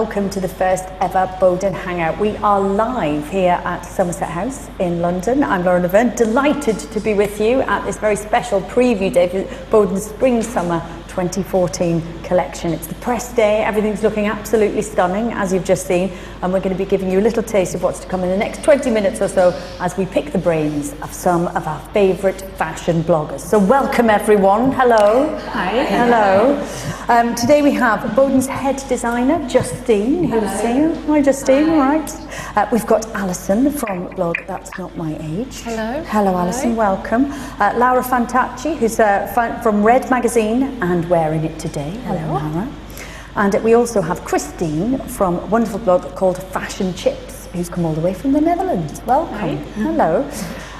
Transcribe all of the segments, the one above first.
welcome to the first ever Boden Hangout. We are live here at Somerset House in London. I'm Lauren Laverne, delighted to be with you at this very special preview day for Boden's Spring Summer 2014 collection. It's the press day, everything's looking absolutely stunning as you've just seen, and we're going to be giving you a little taste of what's to come in the next 20 minutes or so as we pick the brains of some of our favourite fashion bloggers. So welcome everyone, hello. Hi. Hello. Today we have Boden's head designer, Justine, who's here. Hi Justine, all right. We've got Alison from blog That's Not My Age. Hello. Hello Alison, welcome. Laura Fantacci, who's from Red Magazine and wearing it today. Hello Laura. And we also have Christine from a wonderful blog called Fashion Chips, who's come all the way from the Netherlands. Welcome. Hi. Hello.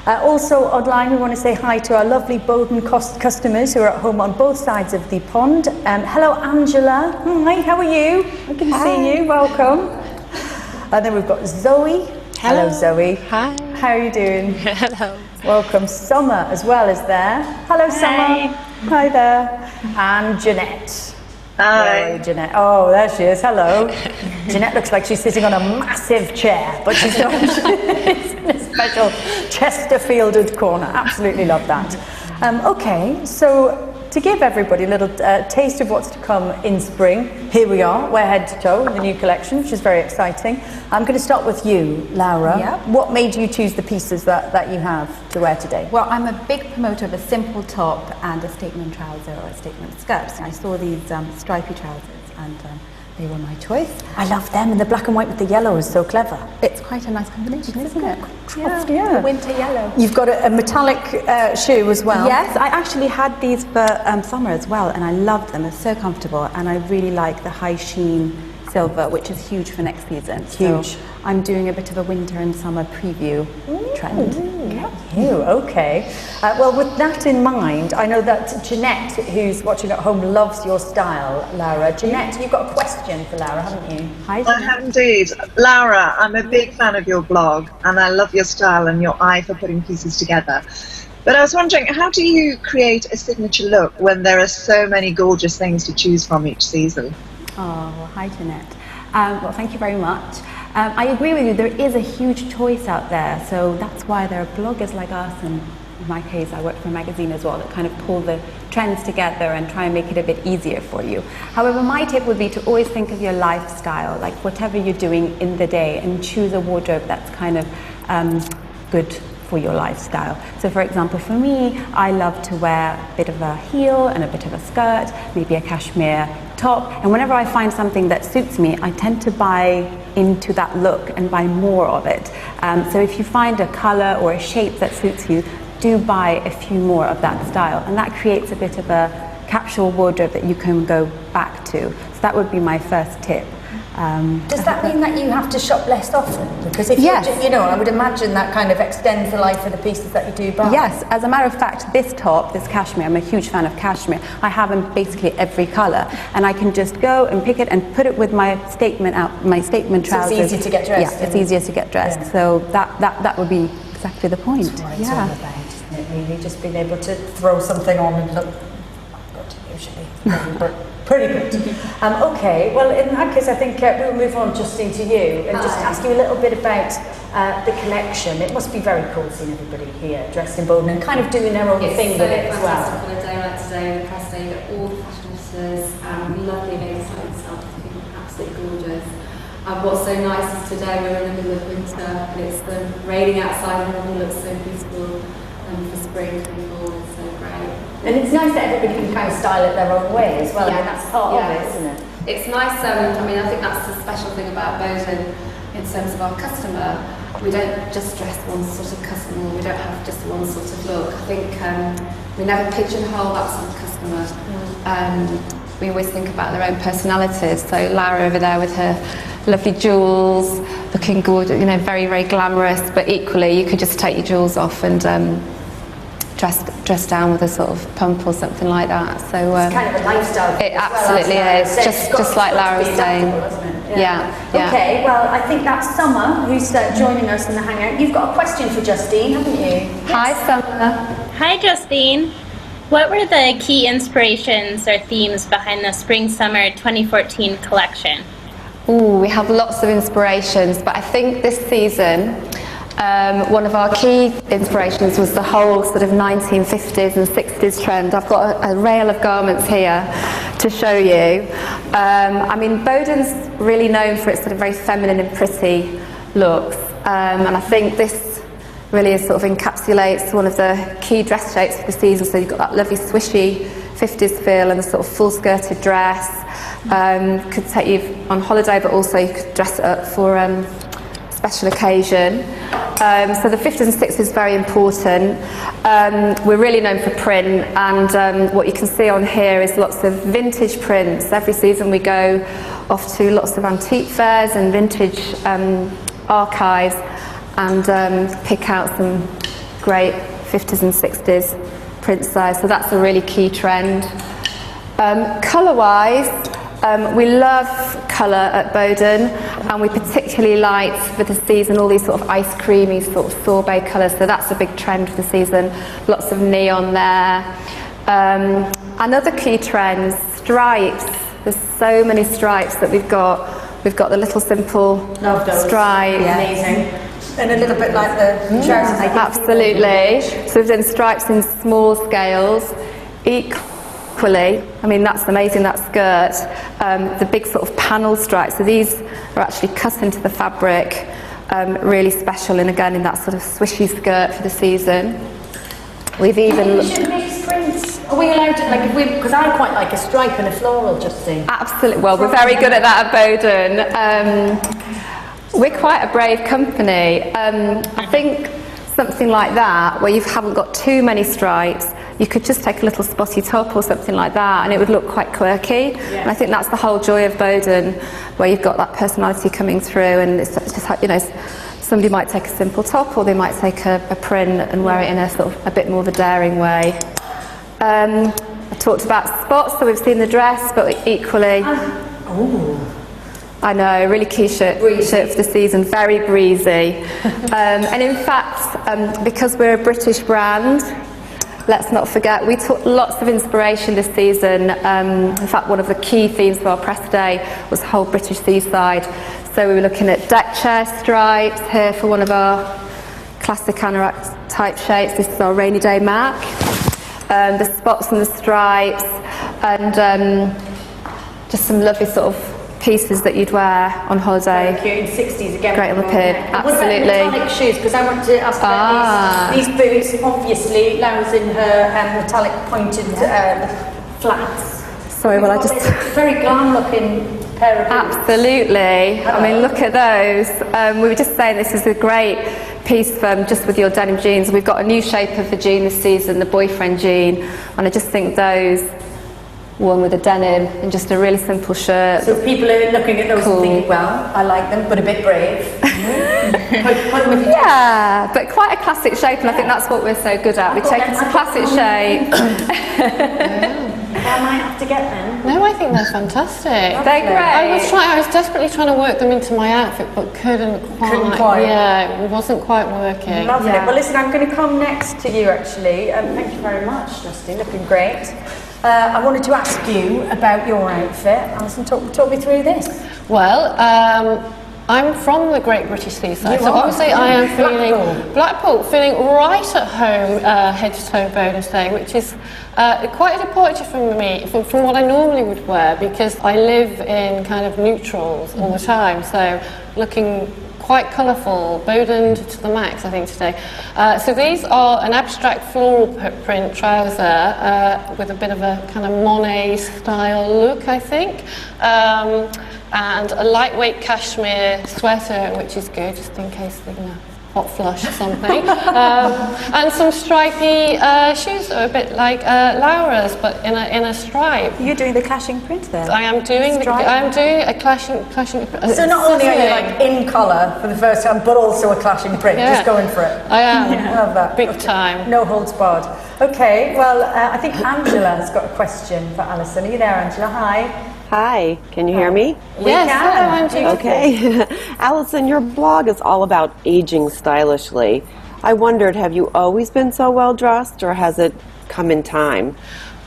Also online we want to say hi to our lovely Boden customers who are at home on both sides of the pond. Hello Angela. Hi, how are you? I can see you. Welcome. And then we've got Zoe. Hello Zoe. Hi. How are you doing? Hello. Welcome. Summer as well is there. Hello Summer. Hi there. And Jeanette. Hi. Where are you, Jeanette? Oh, there she is. Hello. Jeanette looks like she's sitting on a massive chair, but she's not. It's in a special Chesterfielded corner. Absolutely love that. Okay, so to give everybody a little taste of what's to come in spring, here we are. We're head to toe in the new collection, which is very exciting. I'm going to start with you, Laura. Yep. What made you choose the pieces that you have to wear today? Well, I'm a big promoter of a simple top and a statement trouser or a statement skirt. So I saw these stripy trousers and they were my choice. I love them, and the black and white with the yellow is so clever. It's quite a nice combination, isn't it? Yeah. The winter yellow. You've got a metallic shoe as well. Yes, I actually had these for summer as well, and I loved them. They're so comfortable, and I really like the high sheen silver, which is huge for next season. Huge. So I'm doing a bit of a winter and summer preview trend. Okay. Well, with that in mind, I know that Jeanette, who's watching at home, loves your style, Laura. Jeanette, you've got a question for Laura, haven't you? Hi, I Jeanette. have indeed. Laura, I'm a big fan of your blog and I love your style and your eye for putting pieces together. But I was wondering, how do you create a signature look when there are so many gorgeous things to choose from each season? Oh, well, hi Jeanette. Well, thank you very much. I agree with you, there is a huge choice out there, so that's why there are bloggers like us, and in my case I work for a magazine as well, that kind of pull the trends together and try and make it a bit easier for you. However, my tip would be to always think of your lifestyle, like whatever you're doing in the day, and choose a wardrobe that's kind of good for your lifestyle. So for example, for me, I love to wear a bit of a heel and a bit of a skirt, maybe a cashmere top, and whenever I find something that suits me, I tend to buy into that look and buy more of it. So if you find a color or a shape that suits you, do buy a few more of that style, and that creates a bit of a capsule wardrobe that you can go back to. So that would be my first tip. Does that mean that you have to shop less often? Because if Yes. you know, I would imagine that kind of extends the life of the pieces that you do buy. Yes, as a matter of fact, this top, this cashmere, I'm a huge fan of cashmere. I have in basically every color, and I can just go and pick it and put it with my statement trousers. So it's easier to get dressed. Yeah, it's easier to get dressed. Yeah. So that would be exactly the point. That's what it's all about, isn't it? Really, just being able to throw something on and look good, usually. But pretty good. Okay, well in that case I think we'll move on, Justine, to you and just ask you a little bit about the collection. It must be very cool seeing everybody here dressed in Boden and kind of doing their own thing with it as well. On a day like today, the press day, that all the fashion officers, lovely ladies like yourself, looking absolutely gorgeous. What's so nice is today we're in the middle of winter and it's raining outside and everything looks so beautiful, and for spring coming forward, it's so great. And it's nice that everybody can kind of style it their own way as well. I mean, that's part of it, isn't it? It's nice, I mean, I think that's the special thing about Boden in terms of our customer. We don't just dress one sort of customer, we don't have just one sort of look. I think we never pigeonhole that sort of customer. We always think about their own personalities. So Lara over there with her lovely jewels, looking gorgeous, you know, very, very glamorous, but equally you could just take your jewels off and dress down with a sort of pump or something like that. So it's kind of a lifestyle. It absolutely is. Just like Lara was saying. Yeah. Okay. Well, I think that's Summer who's joining us in the Hangout. You've got a question for Justine, haven't you? Hi, Summer. Hi, Justine. What were the key inspirations or themes behind the Spring Summer 2014 collection? Ooh, we have lots of inspirations, but I think this season one of our key inspirations was the whole sort of 1950s and 60s trend. I've got a rail of garments here to show you. I mean, Boden's really known for its sort of very feminine and pretty looks, and I think this really sort of encapsulates one of the key dress shapes for the season. So you've got that lovely swishy 50s feel and the sort of full skirted dress. Could take you on holiday, but also you could dress it up for special occasion. So the 50s and 60s is very important. We're really known for print, and what you can see on here is lots of vintage prints. Every season we go off to lots of antique fairs and vintage archives and pick out some great 50s and 60s print size. So that's a really key trend. Colour-wise, we love colour at Boden, and we particularly like for the season all these sort of ice creamy sort of sorbet colours, so that's a big trend for the season. Lots of neon there. Another key trend, stripes. There's so many stripes that we've got. We've got the little simple stripe. Yeah. Amazing. And a little bit like the trousers. Absolutely. So we've done stripes in small scales. Equally, I mean, that's amazing, that skirt. The big sort of panel stripes, so these are actually cut into the fabric, really special, and again in that sort of swishy skirt for the season. We've even... You should make prints. Are we allowed to, like, because I quite like a stripe and a floral, Justine. Absolutely, well, we're very good at that at Boden. We're quite a brave company. I think something like that, where you haven't got too many stripes, you could just take a little spotty top or something like that, and it would look quite quirky. Yeah. And I think that's the whole joy of Boden, where you've got that personality coming through, and it's just, you know, somebody might take a simple top, or they might take a print and wear it in a sort of a bit more of a daring way. I talked about spots, so we've seen the dress, but equally... I know, really key shirt for the season, very breezy. And in fact, because we're a British brand, let's not forget, we took lots of inspiration this season. In fact, one of the key themes for our press day was the whole British seaside. So we were looking at deck chair stripes here for one of our classic anorak type shapes. This is our rainy day Mac. The spots and the stripes, and just some lovely sort of pieces that you'd wear on holiday. Very cute, in 60s again. Great on the pib, absolutely. What about metallic shoes? Because I want to ask about these boots. Obviously, Laura's in her metallic pointed flats. Sorry, well I just... Very glam looking pair of boots. Absolutely. I mean, look at those. We were just saying this is a great piece from just with your denim jeans. We've got a new shape of the jean this season, the boyfriend jean, and I just think those worn with a denim and just a really simple shirt. So people are looking at those and thinking, well, I like them, but a bit brave. Yeah, but quite a classic shape, and I think that's what we're so good at. We take it to classic shape. I might have to get them. No, I think they're fantastic. They're great. I was desperately trying to work them into my outfit, but couldn't quite. Yeah, it wasn't quite working. Lovely. Yeah. Well, listen, I'm going to come next to you, actually. Thank you very much, Justine. Looking great. I wanted to ask you about your outfit. Alison, talk me through this. Well, I'm from the Great British Seaside, so obviously I am feeling Blackpool, feeling right at home, head to toe Boden today, which is quite a departure from me, from what I normally would wear, because I live in kind of neutrals all the time, so looking quite colourful, Boden to the max, I think, today. So these are an abstract floral print trouser with a bit of a kind of Monet style look, I think. And a lightweight cashmere sweater, which is good, just in case they, hot flush or something. And some stripy shoes that are a bit like Laura's, but in a stripe. You're doing the clashing print there. I am doing a clashing. So not only are you like in colour for the first time, but also a clashing print. Yeah. Just going for it. I am. Yeah. Love that. Big time. No holds barred. Okay. Well, I think Angela has got a question for Alison. Are you there, Angela? Hi. Hi, can you hear me? Yes, hello, I'm Judy. Okay. Alison, your blog is all about aging stylishly. I wondered, have you always been so well dressed, or has it come in time?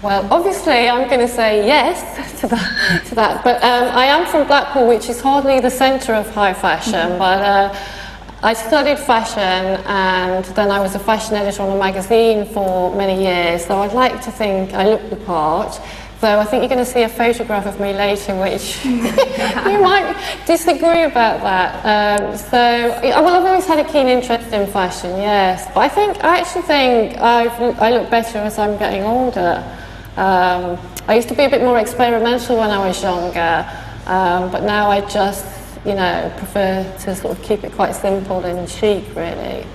Well, obviously, I'm going to say yes to that. But I am from Blackpool, which is hardly the centre of high fashion. But I studied fashion, and then I was a fashion editor on a magazine for many years. So I'd like to think I look the part. Though I think you're going to see a photograph of me later, which you might disagree about that. Well, I've always had a keen interest in fashion, yes. But I actually think I look better as I'm getting older. I used to be a bit more experimental when I was younger, but now I just, prefer to sort of keep it quite simple and chic, really.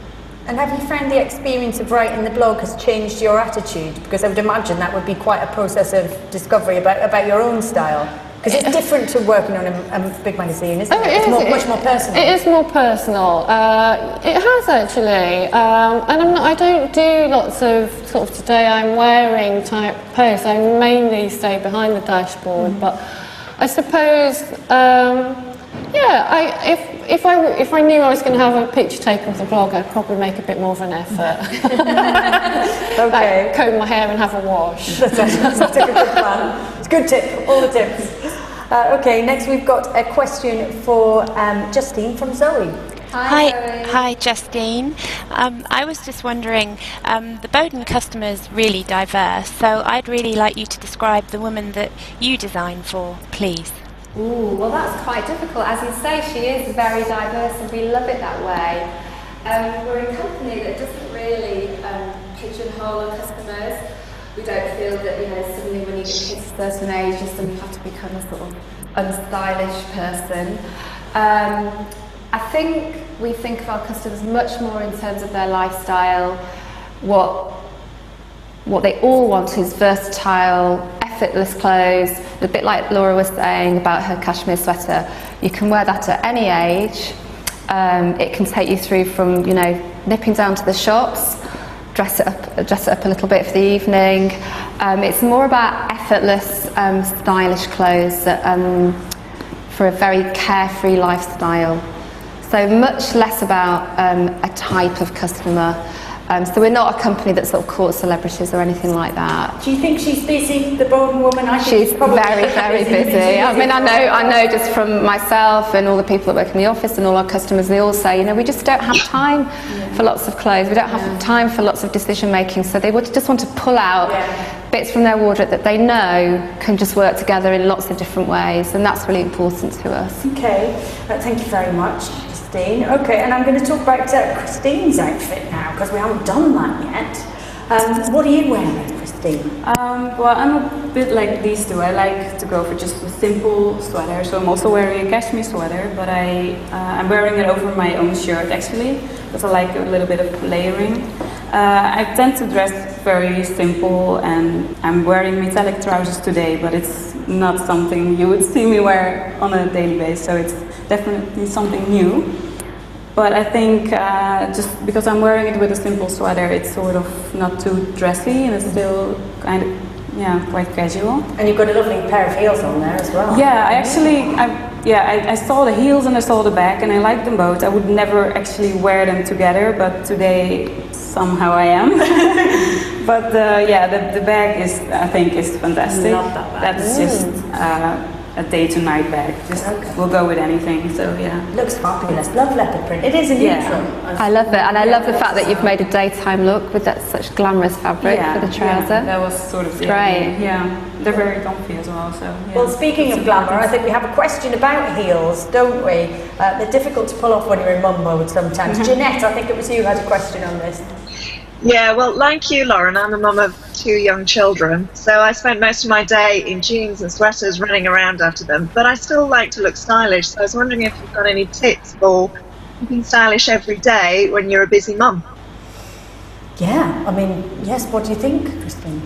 And have you found the experience of writing the blog has changed your attitude? Because I would imagine that would be quite a process of discovery about your own style. Because it's different to working on a big magazine, isn't it? It's much more personal. It is more personal. It has actually. And I don't do lots of sort of today I'm wearing type posts. I mainly stay behind the dashboard. But I suppose, if I knew I was going to have a picture taken of the blog, I'd probably make a bit more of an effort. Okay. Like comb my hair and have a wash. That's a good plan. It's a good tip, all the tips. Okay, next we've got a question for Justine from Zoe. Hi, Justine. I was just wondering, the Boden customer is really diverse, so I'd really like you to describe the woman that you design for, please. Ooh, well that's quite difficult. As you say, she is very diverse and we love it that way. We're a company that doesn't really pigeonhole our customers. We don't feel that, suddenly when you get to a certain age, you suddenly have to become a sort of unstylish person. I think we think of our customers much more in terms of their lifestyle. What they all want is versatile, effortless clothes. A bit like Laura was saying about her cashmere sweater. You can wear that at any age. It can take you through from, nipping down to the shops, dress it up a little bit for the evening. It's more about effortless, stylish clothes for a very carefree lifestyle. So much less about a type of customer. So we're not a company that sort of courts celebrities or anything like that. Do you think she's busy, the Boden woman? She's very, very busy. I mean, I know just from myself and all the people that work in the office and all our customers, they all say, we just don't have time for lots of clothes. We don't have time for lots of decision making. So they would just want to pull out bits from their wardrobe that they know can just work together in lots of different ways. And that's really important to us. Okay, thank you very much. Okay, and I'm going to talk about Christine's outfit now, because we haven't done that yet. What are you wearing, Christine? Well, I'm a bit like these two. I like to go for just a simple sweater, so I'm also wearing a cashmere sweater, but I'm wearing it over my own shirt, actually, because I like a little bit of layering. I tend to dress very simple, and I'm wearing metallic trousers today, but it's not something you would see me wear on a daily basis, so it's definitely something new. But I think just because I'm wearing it with a simple sweater, it's sort of not too dressy and it's still kind of, quite casual. And you've got a lovely pair of heels on there as well. Yeah, I saw the heels and I saw the bag and I like them both. I would never actually wear them together, but today somehow I am. But the bag I think is fantastic. Love that bag. That's just a day to night bag. We'll go with anything. So looks fabulous. Love leopard print. It is a neutral. I love it, and I love the fact that you've made a daytime look with that such glamorous fabric for the trouser. Yeah, that was sort of great. Yeah, they're very comfy as well. So well, speaking of glamour, I think we have a question about heels, don't we? They're difficult to pull off when you're in mum mode sometimes. Jeanette, I think it was you who had a question on this. Yeah, well, like you, Lauren, I'm a mum of 2 young children, so I spent most of my day in jeans and sweaters running around after them, but I still like to look stylish, so I was wondering if you've got any tips for looking stylish every day when you're a busy mum. Yeah, I mean, yes, what do you think, Christine?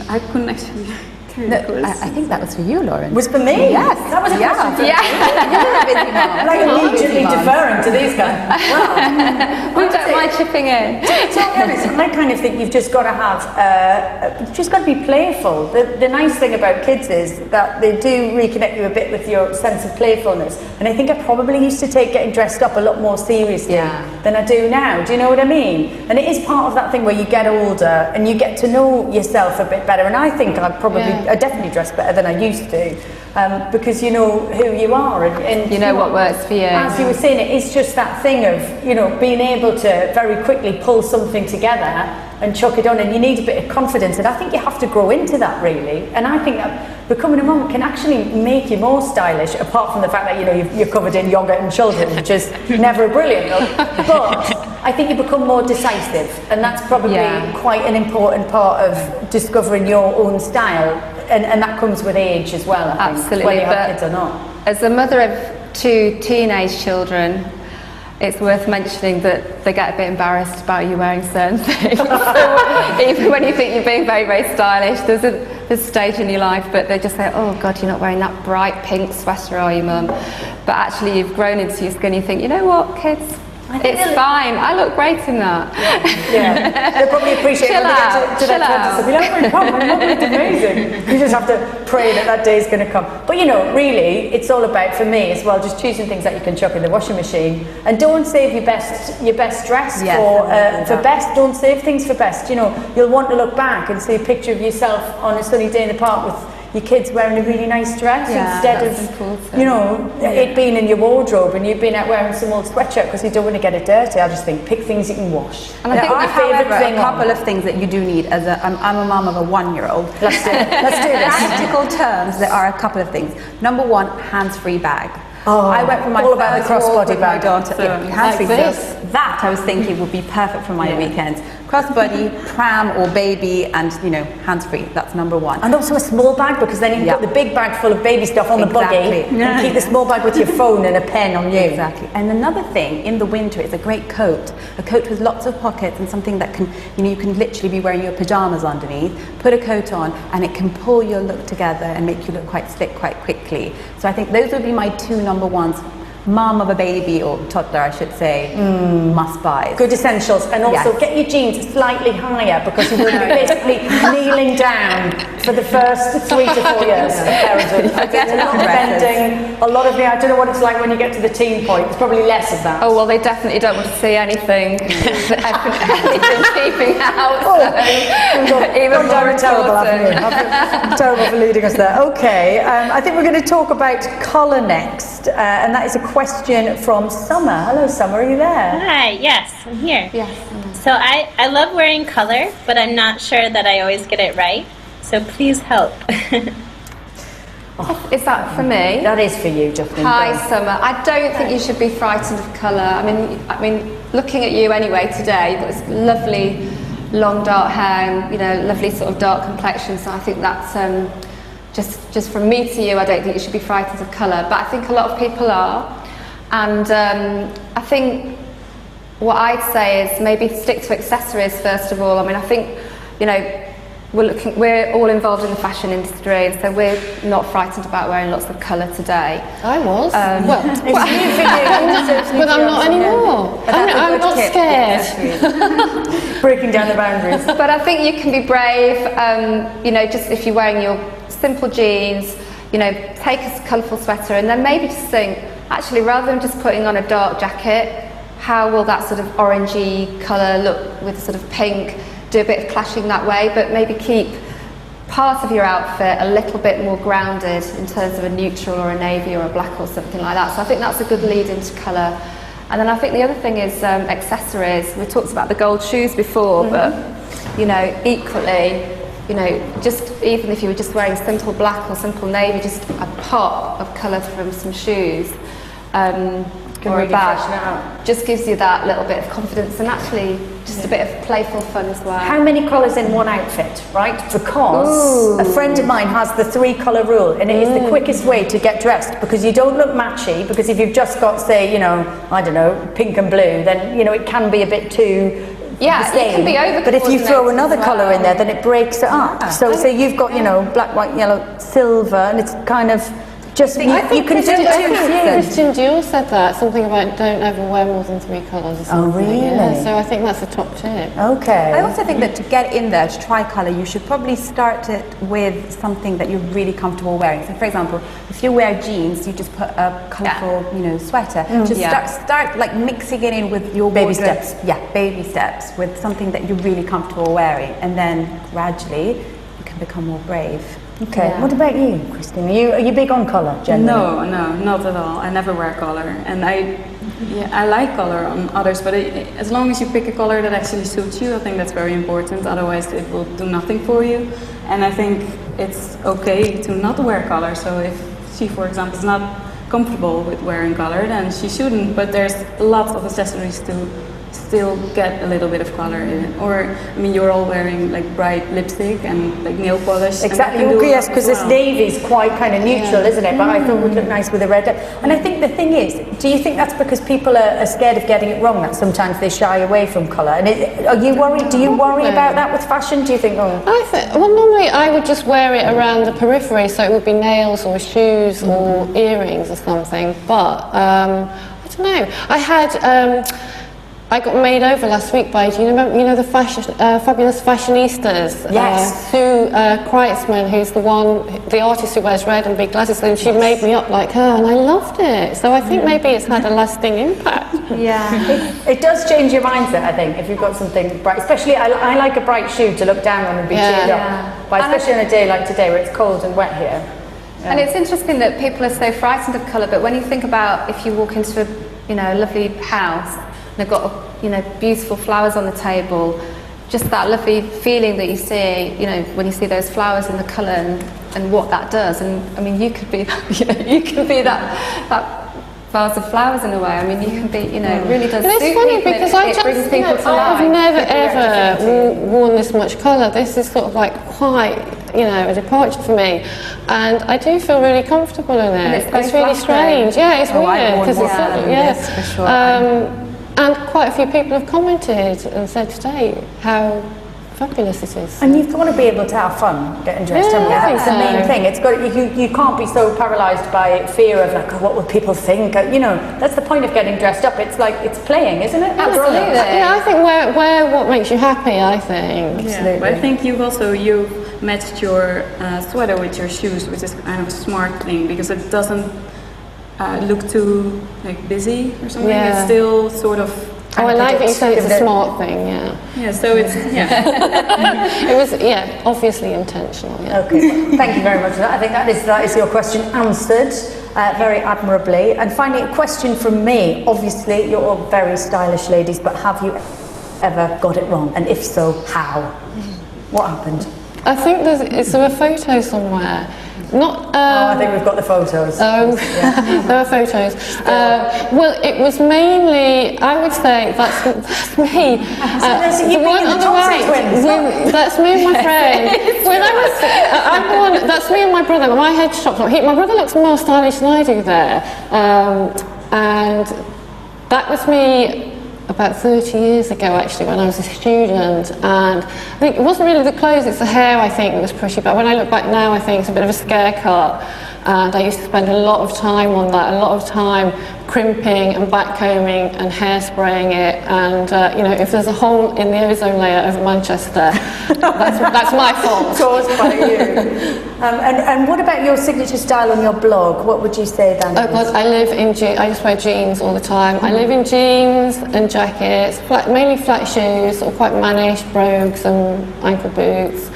I couldn't actually... I think that was for you, Lauren. Was for me? Yes. That was a question for me. You're a busy mom. Like immediately deferring to these guys. Wow. We don't mind chipping in. I kind of think you've just got to have, you've just got to be playful. The nice thing about kids is that they do reconnect you a bit with your sense of playfulness. And I think I probably used to take getting dressed up a lot more seriously than I do now. Do you know what I mean? And it is part of that thing where you get older and you get to know yourself a bit better. And I think I definitely dress better than I used to, because you know who you are and you know what works for you. As you were saying, it is just that thing of, you know, being able to very quickly pull something together and chuck it on, and you need a bit of confidence, and I think you have to grow into that really. And I think that becoming a mum can actually make you more stylish, apart from the fact that, you know, you're covered in yogurt and children, which is never a brilliant look, but I think you become more decisive, and that's probably quite an important part of discovering your own style, and that comes with age as well, I think. Absolutely, whether you have kids or not. As a mother of 2 teenage children, it's worth mentioning that they get a bit embarrassed about you wearing certain things. So even when you think you're being very, very stylish, there's a stage in your life, but they just say, oh God, you're not wearing that bright pink sweater, are you, Mum? But actually you've grown into your skin, you think, you know what, kids? It's fine. I look great in that. Yeah, they probably appreciate it when they get to their 20s. They'll be like, oh my God, my mum looked amazing. You just have to pray that day is going to come. But you know, really, it's all about, for me as well, just choosing things that you can chuck in the washing machine, and don't save your best dress for best. Don't save things for best. You know, you'll want to look back and see a picture of yourself on a sunny day in the park with your kids wearing a really nice dress instead of, you know, it being in your wardrobe and you've been out wearing some old sweatshirt because you don't want to get it dirty. I just think pick things you can wash. And I think my favourite thing, a couple of things that you do need as I'm a mum of a 1-year-old. Let's do it. Let's do this. Practical terms, there are a couple of things. Number 1, hands-free bag. I went for my all about the crossbody bag. My daughter. Hands-free. So that I was thinking would be perfect for my weekends. Crossbody, pram or baby, and you know, hands-free. That's number 1. And also a small bag, because then you can put the big bag full of baby stuff on the buggy, and keep the small bag with your phone and a pen on you. Exactly. And another thing in the winter is a great coat. A coat with lots of pockets and something that can, you know, you can literally be wearing your pajamas underneath. Put a coat on, and it can pull your look together and make you look quite slick quite quickly. So I think those would be my 2 number 1s. Mum of a baby, or toddler I should say, must buy. Good essentials. And also get your jeans slightly higher, because you're going to be basically kneeling down for the first 3 to 4 years of parenthood. A lot of bending, a lot of I don't know what it's like when you get to the teen point. It's probably less of that. Oh well, they definitely don't want to see anything peeping out. Even more terrible, I'm terrible for leading us there. Okay, I think we're going to talk about colour next, and that is a question from Summer. Hello, Summer, are you there? Hi, yes, I'm here. Yes. So I love wearing color, but I'm not sure that I always get it right. So please help. Is that for me? That is for you, Justin. Hi, Summer. I don't think you should be frightened of colour. I mean, looking at you anyway today, you've got this lovely, long dark hair, and, you know, lovely sort of dark complexion. So I think that's just from me to you. I don't think you should be frightened of colour, but I think a lot of people are. And I think what I'd say is maybe stick to accessories first of all. I mean, I think, you know, we're all involved in the fashion industry, and so we're not frightened about wearing lots of colour today. I was. Well, it's new for you. But I'm not anymore. I'm not scared. Breaking down the boundaries. But I think you can be brave, you know, just if you're wearing your simple jeans, you know, take a colourful sweater, and then maybe just think, actually, rather than just putting on a dark jacket, how will that sort of orangey colour look with sort of pink? Do a bit of clashing that way, but maybe keep part of your outfit a little bit more grounded in terms of a neutral or a navy or a black or something like that. So I think that's a good lead into colour. And then I think the other thing is accessories. We talked about the gold shoes before, but you know, equally, you know, just even if you were just wearing simple black or simple navy, just a pop of colour from some shoes or a bag just gives you that little bit of confidence, and actually just a bit of playful fun as well. How many colours in one outfit, right? Because a friend of mine has the 3 colour rule, and it is the quickest way to get dressed, because you don't look matchy, because if you've just got, say, you know, I don't know, pink and blue, then, you know, it can be a bit too it can be over. But if you throw another colour in there, then it breaks it up. So you've got, you know, black, white, yellow, silver, and it's kind of, Just I think you can do Christian Dior said that, something about don't ever wear more than 3 colours or something. Oh, really? Yeah, so I think that's a top tip. Okay. I also think that to get in there, to try colour, you should probably start it with something that you're really comfortable wearing. So, for example, if you wear jeans, you just put a colourful, sweater. Just start like mixing it in with your baby wardrobe. steps. Yeah, baby steps with something that you're really comfortable wearing, and then gradually you can become more brave. Okay. Yeah. What about you, Christine? Are you big on colour, generally? No, not at all. I never wear color, and I like color on others, but as long as you pick a color that actually suits you, I think that's very important. Otherwise, it will do nothing for you. And I think it's okay to not wear color. So if she, for example, is not comfortable with wearing color, then she shouldn't. But there's lots of accessories to still get a little bit of color in it. Or, I mean, you're all wearing like bright lipstick and like nail polish. Exactly. Yes, because this navy is quite kind of neutral, isn't it? But I thought it would look nice with a red. And I think the thing is, do you think that's because people are scared of getting it wrong, that sometimes they shy away from colour? And are you worried? Do you worry about that with fashion? Do you think, well, normally I would just wear it around the periphery, so it would be nails or shoes or earrings or something. But I don't know. I got made over last week by, do you know the fabulous fashionistas? Yes. Sue Kreitzman, who's the artist who wears red and big glasses, and she made me up like her, and I loved it. So I think maybe it's had a lasting impact. Yeah. It does change your mindset, I think, if you've got something bright. Especially, I like a bright shoe to look down on and be cheered up. But especially on a day like today where it's cold and wet here. Yeah. And it's interesting that people are so frightened of colour, but when you think about if you walk into a lovely house, they've got beautiful flowers on the table, just that lovely feeling that you see, when you see those flowers in the colour and what that does. And I mean, you could be that vase of flowers in a way. I mean, you can be, it really does. But it's funny because I've never ever worn this much colour. This is sort of like quite, a departure for me, and I do feel really comfortable in it. It's really strange. Yeah, it's weird because it's for sure. And quite a few people have commented and said today how fabulous it is. And you've got to be able to have fun getting dressed. That's the main thing. It's got you can't be so paralysed by fear of like, what will people think? That's the point of getting dressed up. It's like it's playing, isn't it? Absolutely. Yeah, I think wear what makes you happy. I think. Yeah, but I think you've matched your sweater with your shoes, which is kind of a smart thing because it doesn't look too busy or something. Yeah. It's still sort of. I like that you said it's a smart thing. Yeah. So it's it was obviously intentional. Yeah. Okay. Well, thank you very much for that. I think that is your question answered very admirably. And finally, a question from me. Obviously, you're all very stylish ladies, but have you ever got it wrong? And if so, how? What happened? I think is there a photo somewhere? Not. I think we've got the photos. Oh, there are photos. Well, it was mainly. I would say that's me. The one on the right. That's me and my friend. When that's me and my brother. My head shop. My brother looks more stylish than I do there, and that was me. About 30 years ago, actually, when I was a student, and I think it wasn't really the clothes, it's the hair, I think, that was pretty, but when I look back now, I think it's a bit of a scare cut, and I used to spend a lot of time on that, a lot of time crimping and backcombing and hairspraying it, and if there's a hole in the ozone layer over Manchester, that's my fault. Caused by you. And what about your signature style on your blog? What would you say, Dan? Oh God, I just wear jeans all the time. I live in jeans and jackets, mainly flat shoes, or quite mannish brogues and ankle boots.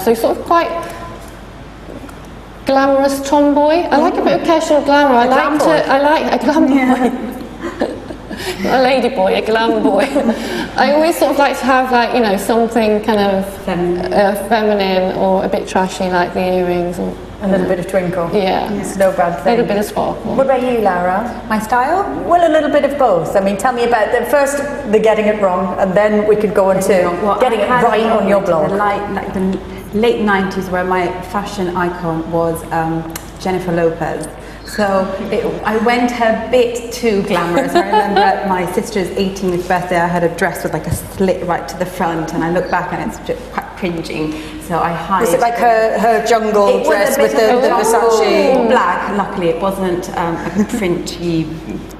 So sort of quite glamorous tomboy. I like a bit of casual glamour. I like a glam boy. A lady boy, a glam boy. I always sort of like to have something kind of feminine or a bit trashy, like the earrings. Or, a little bit of twinkle. Yeah. It's no bad thing. A little bit of sparkle. What about you, Laura? My style? Well, a little bit of both. I mean, tell me about first the getting it wrong, and then we could go on to getting it right on your blog. The late 90s, where my fashion icon was Jennifer Lopez. So I went a bit too glamorous. I remember at my sister's 18th birthday, I had a dress with like a slit right to the front, and I look back and it's just quite cringy. so I hide. Was it like her jungle dress with the Versace? Black, luckily it wasn't like a printy,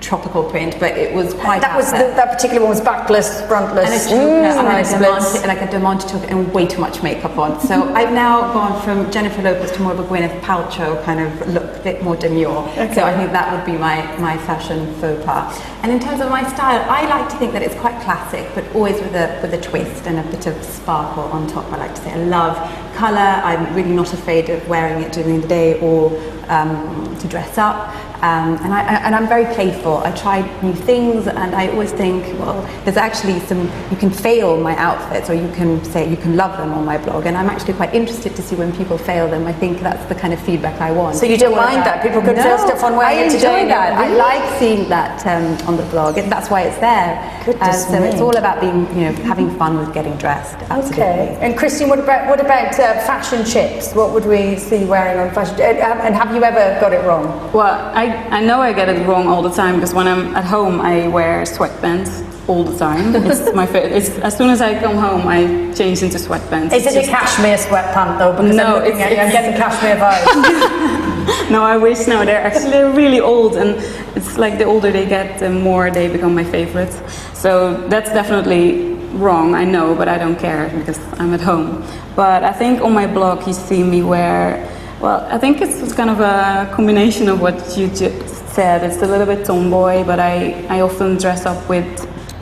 tropical print, but it was quite that was that particular one was backless, frontless, like a Demante took and way too much makeup on. So I've now gone from Jennifer Lopez to more of a Gwyneth Paltrow kind of look, a bit more demure. Okay. So I think that would be my fashion faux pas. And in terms of my style, I like to think that it's quite classic, but always with a twist and a bit of sparkle on top. I like to say I love colour. I'm really not afraid of wearing it during the day or to dress up. And I'm very playful. I try new things, and I always think, well, there's actually you can fail my outfits, or you can say you can love them on my blog, and I'm actually quite interested to see when people fail them. I think that's the kind of feedback I want. So you don't mind that? People could fail stuff on wearing it today? I enjoy that. I like seeing that on the blog, and that's why it's there. So it's all about being, having fun with getting dressed. Absolutely. Okay. And Christine, what about fashion chips? What would we see wearing on fashion? And have you ever got it wrong? Well, I know I get it wrong all the time, because when I'm at home I wear sweatpants all the time. It's my favorite. As soon as I come home I change into sweatpants. Is it a cashmere sweatpant though? Because no, I'm getting cashmere vibes. No, I wish now. They're really old, and it's like the older they get, the more they become my favorite. So that's definitely wrong, I know, but I don't care because I'm at home. But I think on my blog you see me wear, well, I think it's kind of a combination of what you just said. It's a little bit tomboy, but I often dress up with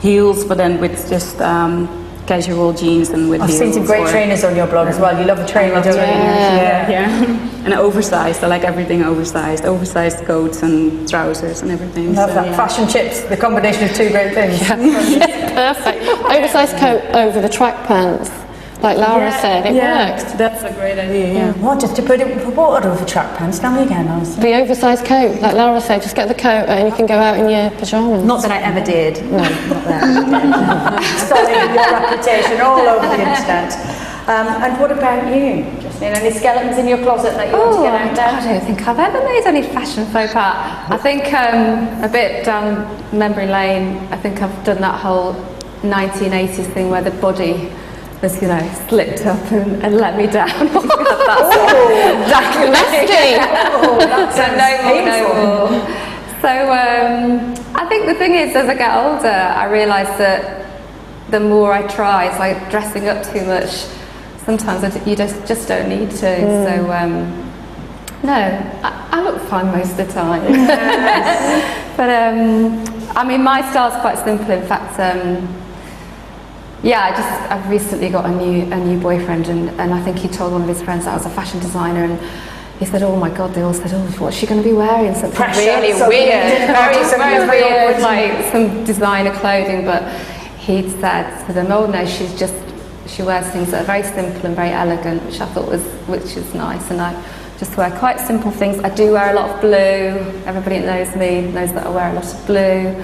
heels, but then with just casual jeans and with heels. I've seen some great trainers on your blog as well. You love a trainer, don't you? Yeah. And oversized. I like everything oversized. Oversized coats and trousers and everything. Love that. Fashion chips, the combination of two great things. Perfect. Oversized coat over the track pants. Like Laura said, it works. That's a great idea, What, just to put it what over track pants? Tell me again, Alison. The oversized coat, like Laura said, just get the coat and you can go out in your pyjamas. Not that I ever did. No, not that. Sullying your reputation all over the internet. And what about you, Justine? Any skeletons in your closet that you want to get out there? I don't think I've ever made any fashion faux pas. I think a bit down memory lane, I think I've done that whole 1980s thing where the body was, slipped up and let me down. That's no more. So I think the thing is, as I get older, I realise that the more I try, it's like dressing up too much. Sometimes you just don't need to. So no, I look fine most of the time. But I mean, my style's quite simple. In fact, I've recently got a new boyfriend, and I think he told one of his friends that I was a fashion designer, and he said, "Oh my God!" They all said, "Oh, what's she going to be wearing? Something really weird, very weird, like some designer clothing." But he'd said to them, "Oh no, she wears things that are very simple and very elegant," which I thought which is nice, and I just wear quite simple things. I do wear a lot of blue. Everybody that knows me knows that I wear a lot of blue.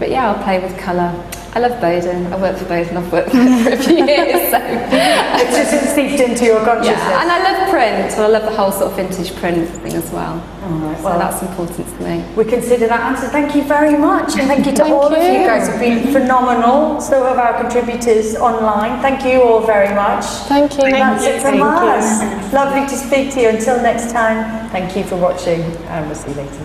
But yeah, I'll play with colour. I love Boden. I work for Boden. I've worked for a few years, so it's just seeped into your consciousness. Yeah, and I love print. So I love the whole sort of vintage print thing as well. All right, so that's important to me. We consider that answer. Thank you very much, and thank you to all of you guys. Have been phenomenal. So have our contributors online. Thank you all very much. Thank you. That's it from us. Lovely to speak to you. Until next time. Thank you for watching, and we'll see you later.